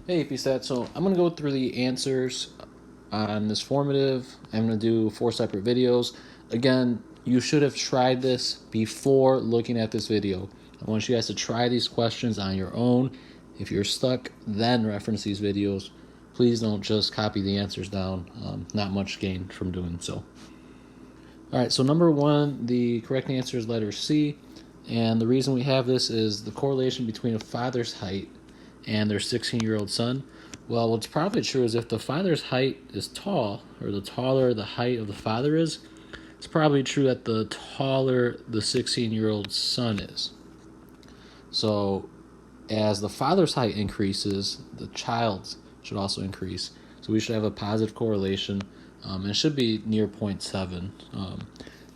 Hey, PSAT. So I'm going to go through the answers on this formative. I'm going to do 4 separate videos. Again, you should have tried this before looking at this video. I want you guys to try these questions on your own. If you're stuck, then reference these videos. Please don't just copy the answers down. Not much gained from doing so. All right, so number 1, the correct answer is letter C. And the reason we have this is the correlation between a father's height and their 16-year-old son. Well, what's probably true is if the father's height is tall, or the taller the height of the father is, it's probably true that the taller the 16-year-old son is. So as the father's height increases, the child's should also increase. So we should have a positive correlation, and it should be near 0.7.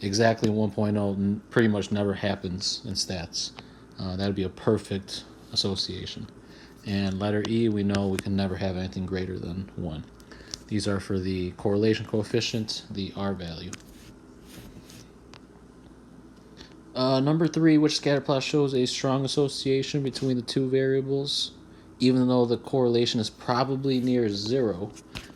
Exactly 1.0 pretty much never happens in stats. That would be a perfect association. And letter E, we know we can never have anything greater than 1. These are for the correlation coefficient, the R value. Number 3, which scatter plot shows a strong association between the two variables, even though the correlation is probably near 0.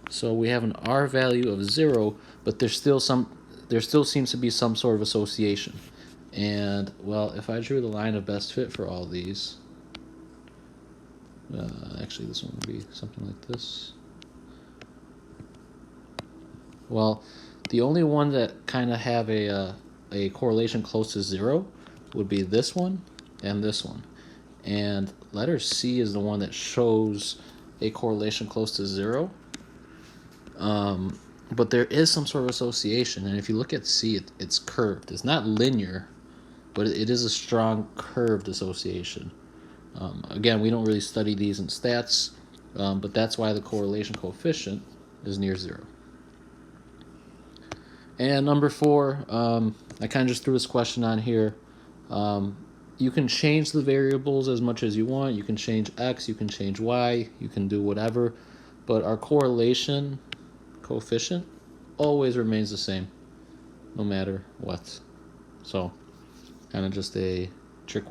So we have an R value of 0, but there still seems to be some sort of association. And, well, if I drew the line of best fit for all these, actually this one would be something like this. Well, the only one that kind of have a correlation close to 0 would be this one and this one. And letter C is the one that shows a correlation close to 0. But there is some sort of association. And if you look at C, it's curved. It's not linear, but it is a strong curved association. Again, we don't really study these in stats, but that's why the correlation coefficient is near 0. And number 4, I kind of just threw this question on here. You can change the variables as much as you want. You can change X, you can change Y, you can do whatever. But our correlation coefficient always remains the same, no matter what. So, kind of just a trick